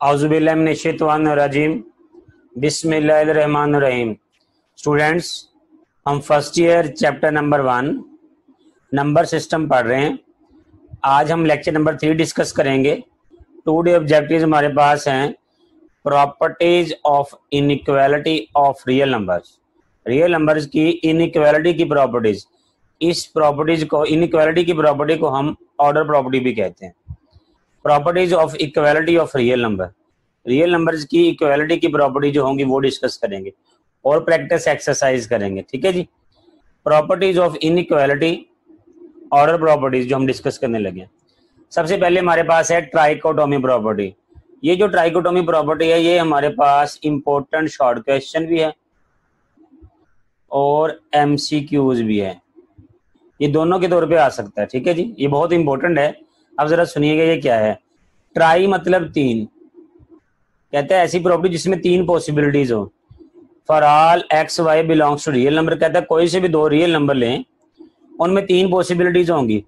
औज़ुबिल्लाहि मिनश्शैतानिर्रजीम बिस्मिल्लाहिर्रहमानिर्रहीम। स्टूडेंट्स, हम first year chapter number 1 number system पढ़ रहे हैं। आज हम लेक्चर नंबर 3 डिस्कस करेंगे। 2 ऑब्जेक्टिव्स हमारे पास हैं। Properties of inequality of real numbers, real numbers की इनइक्वालिटी की प्रॉपर्टीज। इस प्रॉपर्टीज को, इनइक्वालिटी की प्रॉपर्टी को हम ऑर्डर प्रॉपर्टी भी कहते हैं। Properties of equality of real number, real numbers की इक्वालिटी की प्रॉपर्टी जो होंगी वो डिस्कस करेंगे और प्रैक्टिस एक्सरसाइज करेंगे। ठीक है जी। Properties of inequality, order properties जो हम डिस्कस करने लगे। सबसे पहले हमारे पास है ट्राइकोटोमी प्रॉपर्टी। ये जो ट्राइकोटोमी प्रॉपर्टी है ये हमारे पास इंपॉर्टेंट शॉर्ट क्वेश्चन भी है और एमसीक्यूज भी है। ये दोनों के तौर पे आ सकता है। ठीक है जी, ये बहुत इंपॉर्टेंट है। अब जरा सुनिएगा ये क्या है। ट्राई मतलब 3, कहते हैं ऐसी प्रॉपर्टी जिसमें 3 पॉसिबिलिटीज हो। For all x y belongs to real number, कहता है कोई से भी 2 रियल नंबर लें, उनमें 3 पॉसिबिलिटीज होंगी।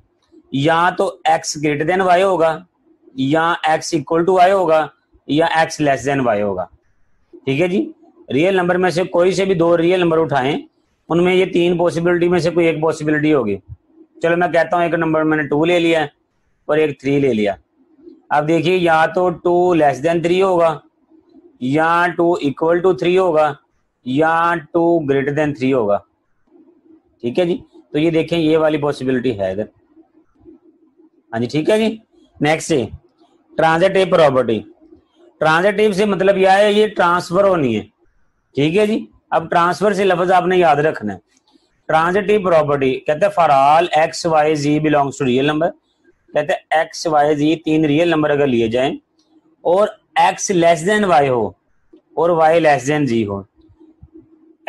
या तो एक्स ग्रेटर देन वाई होगा, या एक्स इक्वल टू वाई होगा, या एक्स लेस देन वाई होगा। ठीक है जी। रियल नंबर में से कोई से भी 2 रियल नंबर उठाएं, उनमें ये 3 पॉसिबिलिटी में से कोई एक पॉसिबिलिटी होगी। चलो मैं कहता हूं एक नंबर मैंने 2 ले लिया और एक 3 ले लिया। अब देखिए या तो 2 लेस देन 3 होगा, या 2 इक्वल टू 3 होगा, या 2 ग्रेटर देन 3 होगा। ठीक है जी। तो ये देखें ये वाली पॉसिबिलिटी है इधर। हाँ जी, ठीक है जी। नेक्स्ट है ट्रांजिटिव प्रॉपर्टी। ट्रांजिटिव से मतलब यह है ये ट्रांसफर होनी है। ठीक है जी। अब ट्रांसफर से लफ्ज आपने याद रखना है। ट्रांजिटिव प्रॉपर्टी कहते हैं for all x Y ji belongs to real number, कहते हैं x Y z 3 real number अगर लिए जाएं और एक्स लेस देन वाई हो और वाई लेस देन जी हो,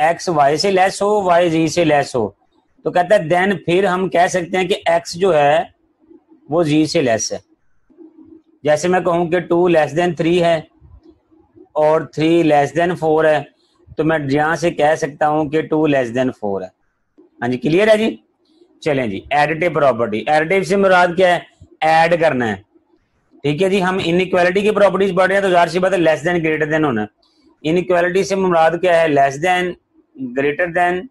एक्स वाई से लेस हो, वाई जी से लेस हो, तो कहता है देन फिर हम कह सकते हैं कि एक्स जो है वो जी से लेस है। जैसे मैं कहूं कि 2 लेस देन 3 है और 3 लेस देन 4 है, तो मैं यहां से कह सकता हूं कि 2 लेस देन 4 है। हाँ जी, क्लियर है जी। चलें जी, एडिटिव प्रॉपर्टी। एडिटिव से मुराद क्या है? ऐड करना है। ठीक है जी। हम इनइक्वालिटी की प्रॉपर्टीज पढ़ रहे हैं तो जाहिर सी बात है लेस देन ग्रेटर देन होना। इनइक्वालिटी से मुराद क्या है? Less than, greater than,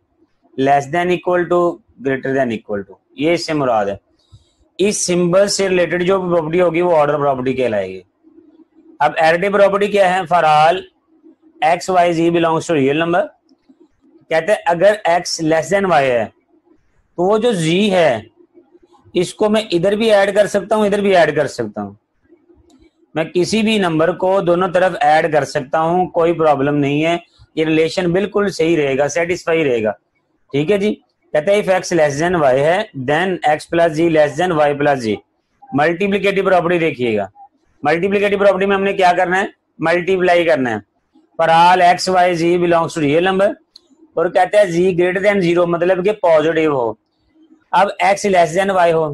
less than equal to, greater than equal to, ये इससे मुराद है। इस सिंबल से रिलेटेड जो प्रॉपर्टी होगी वो ऑर्डर प्रॉपर्टी कहलाएगी। अब एडिटिव प्रॉपर्टी क्या है? For all x Y ji belongs to real number, कहते हैं अगर एक्स लेस देन वाई है तो वो जो जी है इसको मैं इधर भी ऐड कर सकता हूं, इधर भी ऐड कर सकता हूं। मैं किसी भी नंबर को दोनों तरफ ऐड कर सकता हूं, कोई प्रॉब्लम नहीं है। ये रिलेशन बिल्कुल सही रहेगा, सेटिस्फाई रहेगा। ठीक है जी। कहते हैं if x less than y है then x plus z less than y plus z. Multiplicative property देखिएगा। मल्टीप्लिकेटिव प्रॉपर्टी में हमने क्या करना है? मल्टीप्लाई करना है। For all x Y ji belongs to real number, और कहते हैं जी ग्रेटर देन 0 मतलब कि पॉजिटिव हो। अब x लेस देन y हो,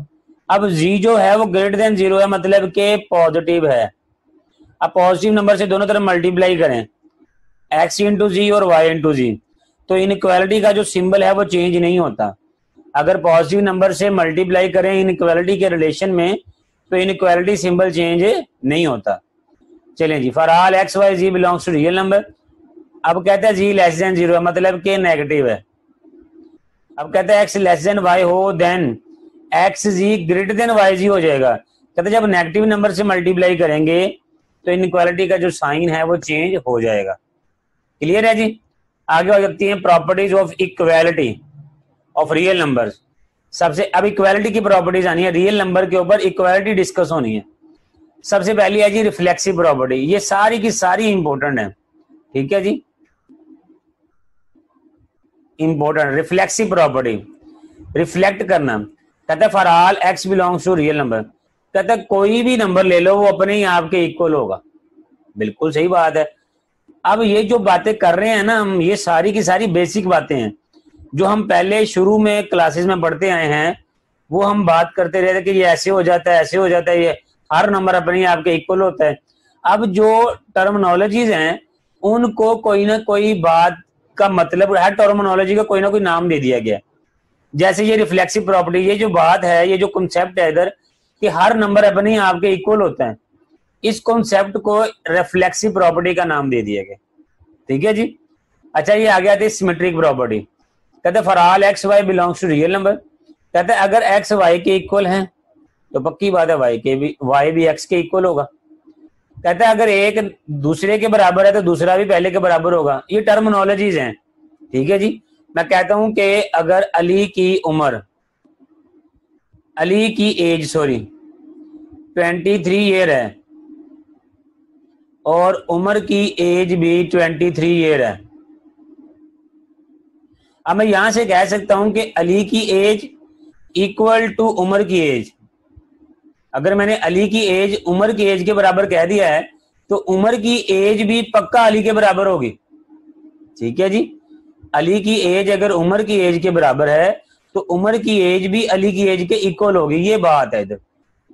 अब g जो है वो ग्रेटर देन 0 है मतलब के पॉजिटिव है। अब पॉजिटिव नंबर से दोनों तरफ मल्टीप्लाई करें, x इंटू जी और y इंटू जी, तो इनइक्वालिटी का जो सिंबल है वो चेंज नहीं होता। अगर पॉजिटिव नंबर से मल्टीप्लाई करें इनइक्वालिटी के रिलेशन में तो इनइक्वालिटी सिंबल चेंज नहीं होता। चलें जी, for all x Y ji belongs to real number. अब कहते हैं जी लेस देन 0 है मतलब के नेगेटिव है। अब कहते हैं एक्स लेस देन वाई हो देन एक्स जी ग्रेटर देन वाई जी हो जाएगा। कहते हैं जब नेगेटिव नंबर से मल्टीप्लाई करेंगे तो इनइक्वालिटी का जो साइन है वो चेंज हो जाएगा। क्लियर है जी। आगे हो सकती है properties of equality of real numbers. सबसे अब इक्वालिटी की प्रॉपर्टीज आनी है, रियल नंबर के ऊपर इक्वालिटी डिस्कस होनी है। सबसे पहली है जी रिफ्लेक्सिव प्रॉपर्टी। ये सारी की सारी इंपॉर्टेंट है। ठीक है जी, इंपॉर्टेंट। रिफ्लेक्सिव प्रॉपर्टी, रिफ्लेक्ट करना। कहता है for all x belongs to real number, कहता है कोई भी नंबर ले लो वो अपने ही आपके इक्वल होगा। बिल्कुल सही बात है। अब ये जो बातें कर रहे हैं ना हम, ये सारी की सारी बेसिक बातें हैं जो हम पहले शुरू में क्लासेस में पढ़ते आए हैं। वो हम बात करते रहते कि ये ऐसे हो जाता है, ऐसे हो जाता है, ये हर नंबर अपने ही आपके इक्वल होता है। अब जो टर्मिनोलॉजीज हैं उनको कोई ना कोई बात का मतलब, हर टर्मिनोलॉजी का कोई ना कोई नाम दे दिया गया। जैसे ये रिफ्लेक्सिव प्रॉपर्टी, ये जो बात है, ये जो कॉन्सेप्ट है इधर कि हर नंबर अपने ही आपके इक्वल होता है, इस कॉन्सेप्ट को रिफ्लेक्सिव प्रॉपर्टी का नाम दे दिया गया। ठीक है जी। अच्छा, ये आ गया था सिमेट्रिक प्रॉपर्टी। कहते for all x y belongs to real number. कहते अगर एक्स वाई के इक्वल हैं तो पक्की बात है वाई भी एक्स के इक्वल होगा। कहते हैं अगर एक दूसरे के बराबर है तो दूसरा भी पहले के बराबर होगा। ये टर्मिनोलॉजीज हैं। ठीक है जी। मैं कहता हूं कि अगर अली की एज 23 ईयर है और उमर की एज भी 23 ईयर है। अब मैं यहां से कह सकता हूं कि अली की एज इक्वल टू उमर की एज। अगर मैंने अली की एज उमर की एज के बराबर कह दिया है तो उमर की एज भी पक्का अली के बराबर होगी। ठीक है जी। अली की एज अगर उमर की एज के बराबर है तो उमर की एज भी अली की एज के इक्वल होगी। ये बात है इधर।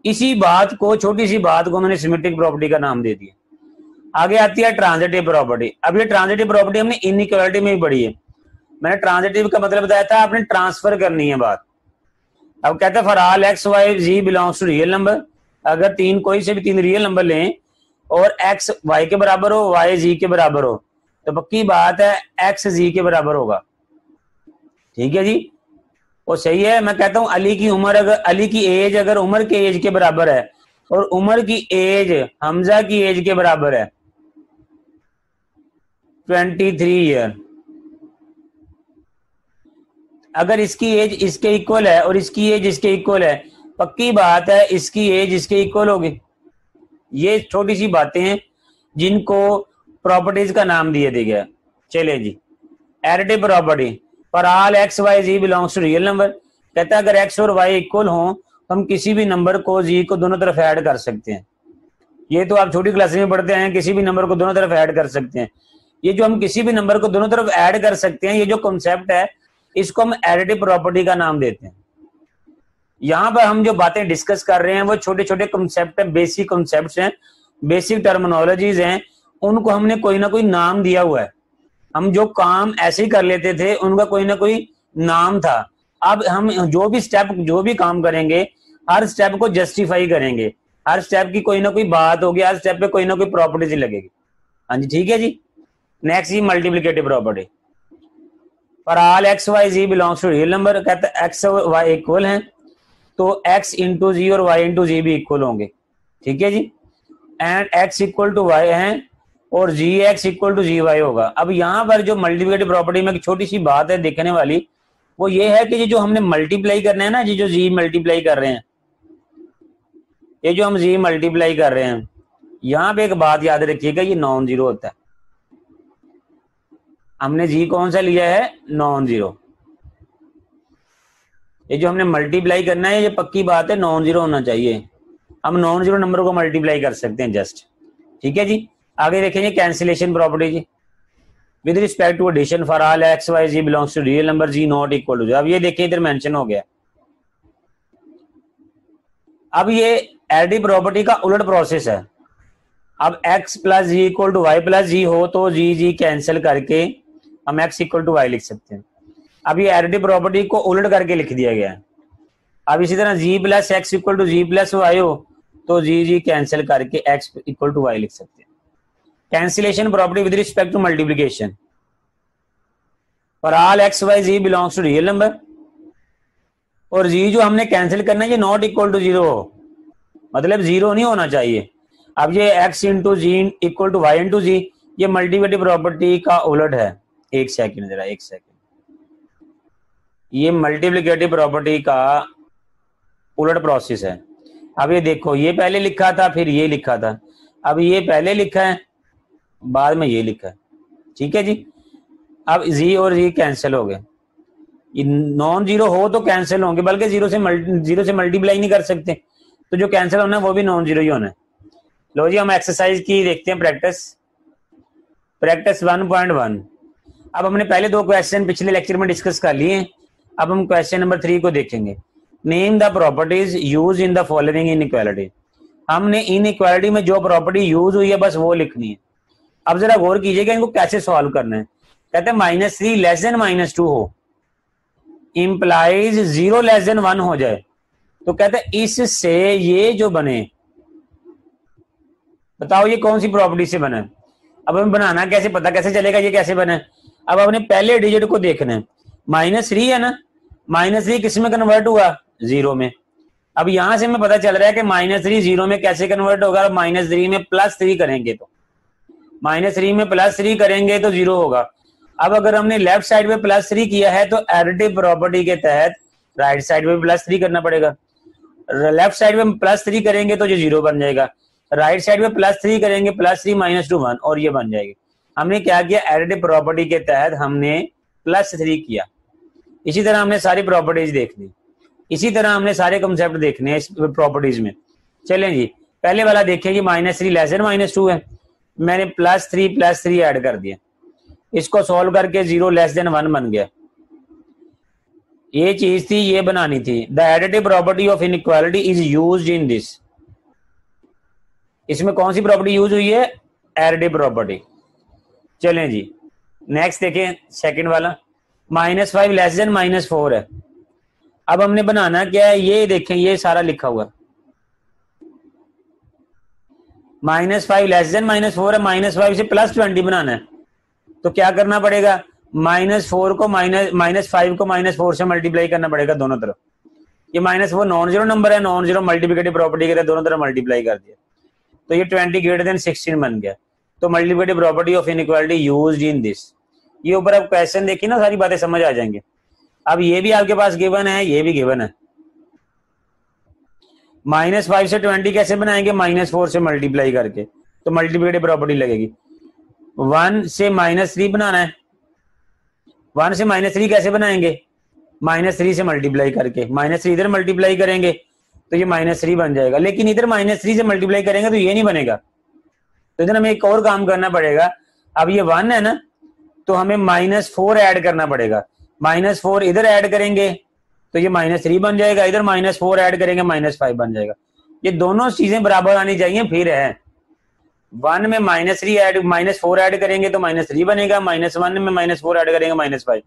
इसी बात को, छोटी सी बात को मैंने सिमेट्रिक प्रॉपर्टी का नाम दे दिया। आगे आती है ट्रांजिटिव प्रॉपर्टी। अब ये ट्रांजिटिव प्रॉपर्टी हमने इनइक्वालिटी में भी पढ़ी है। मैंने ट्रांजिटिव का मतलब बताया था, आपने ट्रांसफर करनी है बात। अब कहते हैं for all x Y ji belongs to real number. अगर कोई से भी तीन रियल नंबर लें और एक्स वाई के बराबर हो, वाई जी के बराबर हो, तो पक्की बात है एक्स जी के बराबर होगा। ठीक है जी। वो सही है। मैं कहता हूं अली की एज अगर उमर के एज के बराबर है और उमर की एज हमजा की एज के बराबर है 23 ईयर, अगर इसकी एज इसके इक्वल है और इसकी एज इसके इक्वल है, पक्की बात है इसकी एज इसके इक्वल होगी। ये छोटी सी बातें हैं जिनको प्रॉपर्टीज का नाम दिया गया। चलिए जी, additive property for all x Y ji belongs to real number. कहता है अगर एक्स और वाई इक्वल हो तो हम किसी भी नंबर को जी को दोनों तरफ ऐड कर सकते हैं। ये तो आप छोटी क्लास में पढ़ते हैं, किसी भी नंबर को दोनों तरफ ऐड कर सकते हैं। ये जो हम किसी भी नंबर को दोनों तरफ ऐड कर सकते हैं, ये जो कॉन्सेप्ट है इसको हम एडिटिव प्रॉपर्टी का नाम देते हैं। यहां पर हम जो बातें डिस्कस कर रहे हैं वो छोटे छोटे कॉन्सेप्ट है, बेसिक कॉन्सेप्ट्स हैं, बेसिक टर्मिनोलॉजीज हैं। उनको हमने कोई ना कोई नाम दिया हुआ है। हम जो काम ऐसे ही कर लेते थे उनका कोई ना कोई नाम था। अब हम जो भी काम करेंगे हर स्टेप को जस्टिफाई करेंगे। हर स्टेप की कोई ना कोई बात होगी, हर स्टेप पे कोई ना कोई प्रॉपर्टीज लगेगी। हाँ जी, ठीक है जी। नेक्स्ट जी multiplicative property for all x Y ji belongs to real number. कहते हैं एक्स और वाई इक्वल हैं तो एक्स इंटू जी और वाई इंटू जी भी इक्वल होंगे। ठीक है जी। And X equal to Y है और Z X equal to Z Y होगा। अब यहाँ पर जो मल्टीप्लिकेटिव प्रॉपर्टी में छोटी सी बात है देखने वाली, वो ये है कि ये जो हमने मल्टीप्लाई करना है ना, ये जो जी मल्टीप्लाई कर रहे हैं, ये जो हम जी मल्टीप्लाई कर रहे हैं, यहाँ पे एक बात याद रखिएगा, ये नॉन जीरो होता है। हमने जी कौन सा लिया है? Non zero. ये जो हमने मल्टीप्लाई करना है, ये पक्की बात है नॉन जीरो होना चाहिए। हम नॉन जीरो नंबर को मल्टीप्लाई कर सकते हैं जस्ट। ठीक है जी। आगे देखेंगे कैंसिलेशन प्रॉपर्टी जी with respect to addition for all x Y ji belongs to real number z not equal to. अब ये देखिए इधर मेंशन हो गया। अब ये एडिटिव प्रॉपर्टी का उलट प्रोसेस है। अब x plus Z equal to Y plus Z हो तो जी जी कैंसिल करके हम x इक्वल टू वाई लिख सकते हैं। अब ये एडिटिव प्रॉपर्टी को उलट करके लिख दिया गया है। अब इसी तरह Z plus X equal to Z plus Y हो तो जी जी कैंसिल करके x इक्वल टू वाई लिख सकते हैं। Cancellation property with respect to multiplication for all x Y ji belongs to real number, और जी जो हमने cancel करना है ये नॉट इक्वल टू जीरो हो, मतलब जीरो नहीं होना चाहिए। अब ये x into Z equal to Y into Z, ये मल्टीप्लिकेटिव प्रॉपर्टी का उलट है। एक सेकंड जरा, एक सेकंड। ये मल्टीप्लिकेटिव प्रॉपर्टी का उलट प्रोसेस है। अब ये देखो, ये पहले लिखा था फिर ये लिखा था, अब ये पहले लिखा है बाद में ये लिखा है। ठीक है जी। अब जी और जी कैंसिल हो गए। नॉन जीरो हो तो कैंसिल होंगे, बल्कि जीरो से मल्टीप्लाई नहीं कर सकते, तो जो कैंसिल होना है वो भी नॉन जीरो ही होना है। लो जी, हम एक्सरसाइज की देखते हैं प्रैक्टिस 1.1। अब हमने पहले दो क्वेश्चन पिछले लेक्चर में डिस्कस कर लिए हैं। अब हम क्वेश्चन नंबर 3 को देखेंगे। Name the properties use in the following inequality. हमने इनइक्वालिटी में जो प्रॉपर्टी यूज हुई है बस वो लिखनी है। अब जरा गौर कीजिएगा इनको कैसे सॉल्व करना है। कहते हैं -3 लेस देन -2 हो, इंप्लाइज 0 लेस देन 1 हो जाए, तो कहते हैं इससे ये जो बने बताओ ये कौन सी प्रॉपर्टी से बना है। अब हमें बनाना कैसे, पता कैसे चलेगा ये कैसे बना है। अब अपने पहले डिजिट को देखना है, -3 है ना, -3 किस में कन्वर्ट हुआ, 0 में। अब यहां से हमें पता चल रहा है कि -3 0 में कैसे कन्वर्ट होगा, -3 में +3 करेंगे तो, -3 में +3 करेंगे तो 0 होगा। अब अगर हमने लेफ्ट साइड में +3 किया है तो एडिटिव प्रॉपर्टी के तहत राइट साइड में +3 करना पड़ेगा। लेफ्ट साइड में +3 करेंगे तो ये 0 बन जाएगा, राइट साइड में +3 करेंगे, +3 - 2 1 और ये बन जाएगी। हमने क्या किया, एडिटिव प्रॉपर्टी के तहत हमने +3 किया। इसी तरह हमने सारी प्रॉपर्टीज देख ली, इसी तरह हमने सारे कंसेप्ट देखने हैं इस प्रॉपर्टीज में। चलें जी, पहले वाला देखें कि -3 <- 2 है, मैंने +3 ऐड कर दिया, इसको सॉल्व करके 0 < 1 बन गया। ये चीज थी, ये बनानी थी। The additive property of inequality is used in this. इसमें कौन सी प्रॉपर्टी यूज हुई है, एडिटिव प्रॉपर्टी। चलें जी नेक्स्ट देखें, सेकंड वाला -5 <- 4 है। अब हमने बनाना क्या है, ये देखें, ये सारा लिखा हुआ -5 <- 4 है, -5 से +20 बनाना है तो क्या करना पड़ेगा, -4 को -5 को -4 से मल्टीप्लाई करना पड़ेगा दोनों तरफ। ये -4 नॉन जीरो नंबर है, नॉन जीरो मल्टीप्लिकेटिव प्रॉपर्टी के दोनों तरफ मल्टीप्लाई कर दिया तो ये 20 < 16 बन गया। तो multiplicative property of inequality used in this. ये ऊपर आप क्वेश्चन देखिए ना, सारी बातें समझ आ जाएंगे। अब ये भी आपके पास गिवन है, ये भी गिवन है। -5 से 20 कैसे बनाएंगे, -4 से मल्टीप्लाई करके, तो मल्टीप्लिकेटिव प्रॉपर्टी लगेगी। 1 से -3 बनाना है, 1 से -3 कैसे बनाएंगे, -3 से मल्टीप्लाई करके, -3 इधर मल्टीप्लाई करेंगे तो ये -3 बन जाएगा। लेकिन इधर -3 से मल्टीप्लाई करेंगे तो ये नहीं बनेगा, तो इधर हमें एक और काम करना पड़ेगा। अब ये 1 है ना, तो हमें -4 ऐड करना पड़ेगा, -4 इधर ऐड करेंगे तो ये -3 बन जाएगा, इधर -4 ऐड करेंगे -5 बन जाएगा। ये दोनों चीजें बराबर आनी चाहिए, फिर है 1 में -4 ऐड करेंगे तो -3 बनेगा, -1 में -4 ऐड करेंगे -5,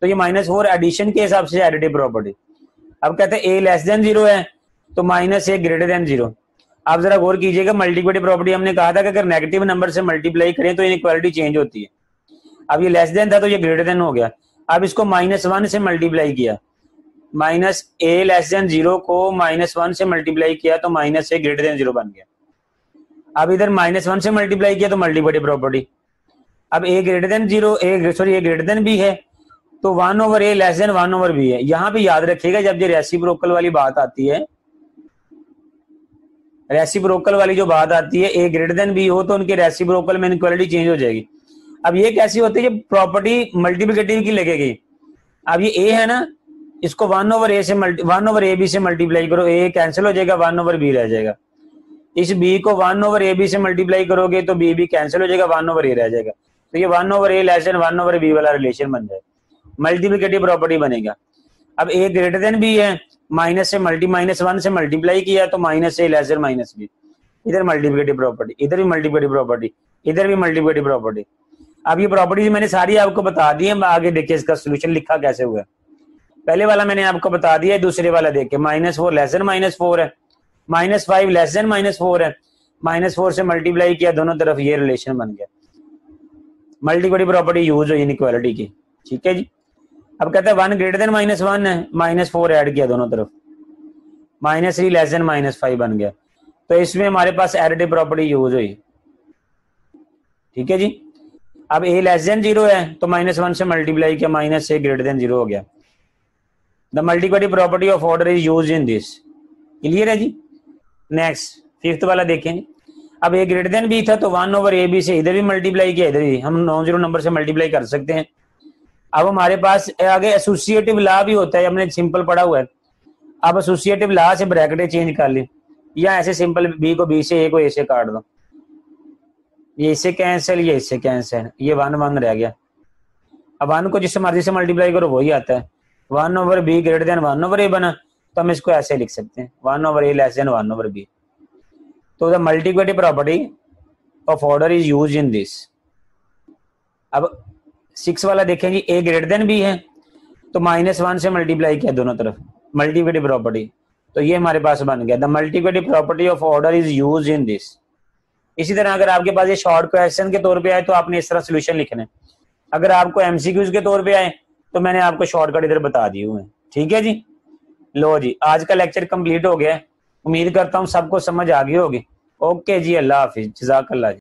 तो ये -4 एडिशन के हिसाब से एडिटिव प्रॉपर्टी। अब कहते हैं a <0 है तो -a < 0। आप जरा गौर कीजिएगा, मल्टीप्लिकेटिव प्रॉपर्टी हमने कहा था कि अगर नेगेटिव नंबर से मल्टीप्लाई करें तो इनइक्वालिटी चेंज होती है। अब ये < था तो ये ग्रेटर हो गया। अब इसको -1 से मल्टीप्लाई किया, -a < 0 को -1 से मल्टीप्लाई किया तो -a < 0 बन गया। अब इधर -1 से मल्टीप्लाई किया तो मल्टीप्लिकेटिव प्रॉपर्टी। अब a ग्रेटर भी है तो 1/a < 1/b है। यहां पे याद रखिएगा, जब ये रेसिप्रोकल वाली बात आती है, रेसिप्रोकल वाली जो बात आती है, a ग्रेटर b हो तो उनके रेसिप्रोकल में इनइक्वालिटी चेंज हो जाएगी। अब ये कैसी होती है, प्रॉपर्टी मल्टीप्लिकेटिव की लगेगी। अब ये a है ना, इसको 1/a से 1/ab से मल्टीप्लाई करो, a कैंसिल हो जाएगा, 1/b रह जाएगा। इस b को 1/ab से मल्टीप्लाई करोगे तो b भी कैंसिल हो जाएगा, 1/a रह जाएगा। तो ये 1/a < 1/b वाला रिलेशन बन जाएगा, मल्टीप्लिकेटिव प्रॉपर्टी बनेगा। अब a ग्रेटर b है, -1 से मल्टीप्लाई किया तो -a < -b, इधर मल्टीप्लिकेटिव प्रॉपर्टी, इधर भी मल्टीप्लिकेटिव प्रॉपर्टी, इधर भी मल्टीप्लिकेटिव प्रॉपर्टी। अब ये प्रॉपर्टीज मैंने सारी आपको बता दी है, आगे देखिए इसका सोल्यूशन लिखा कैसे हुआ है। पहले वाला मैंने आपको बता दिया है, दूसरे वाला देखिए, -4 <- 4 है, -5 <- 4 है, -4 से मल्टीप्लाई किया दोनों तरफ, ये रिलेशन बन गया। मल्टीप्लिकेटिव प्रॉपर्टी यूज हुई इनइक्वालिटी की, ठीक है जी। अब कहते हैं 1 ग्रेटर -1 है, -4 ऐड किया दोनों तरफ, -3 <- 5 बन गया। तो इसमें हमारे पास एडिटिव प्रॉपर्टी यूज हुई, ठीक है जी। अब a < 0 है तो -1 से मल्टीप्लाई किया, -a < 0 हो गया। The multiplicative property of order is used in this. Clear है जी। नेक्स्ट फिफ्थ वाला देखेंगे। अब a ग्रेटर b था तो 1/ab से इधर भी मल्टीप्लाई किया, इधर भी हम नॉन जीरो नंबर से मल्टीप्लाई कर सकते हैं। अब हमारे पास आगे एसोसिएटिव लॉ भी होता है, हमने सिंपल पढ़ा हुआ है। अब एसोसिएटिव लॉ से ब्रैकेटें चेंज कर ली, या ऐसे सिंपल b को b से, a को a से काट दो, ये इससे कैंसिल, ये इससे कैंसिल, ये 1 रह गया। अब 1 को जिससे मर्जी से मल्टीप्लाई करो वही आता है। 1/b ग्रेटर 1/a बना, तो हम इसको ऐसे लिख सकते हैं, 1/a < 1/b। तो the multiplicative property of order is used in this. अब 6 वाला देखेंगे, a ग्रेटर b है तो -1 से मल्टीप्लाई किया दोनों तरफ, मल्टीप्लिकेटिव प्रॉपर्टी, तो ये हमारे पास बन गया। The multiplicative property of order is used in this. इसी तरह अगर आपके पास ये शॉर्ट क्वेश्चन के तौर पे आए तो आपने इस तरह सोल्यूशन लिखना है। अगर आपको एमसीक्यूज के तौर पे आए तो मैंने आपको शॉर्टकट इधर बता दिए हुए हैं। ठीक है जी, लो जी, आज का लेक्चर कंप्लीट हो गया है। उम्मीद करता हूँ सबको समझ आ गई होगी। ओके जी, अल्लाह हाफिज, जज़ाकल्लाह जी।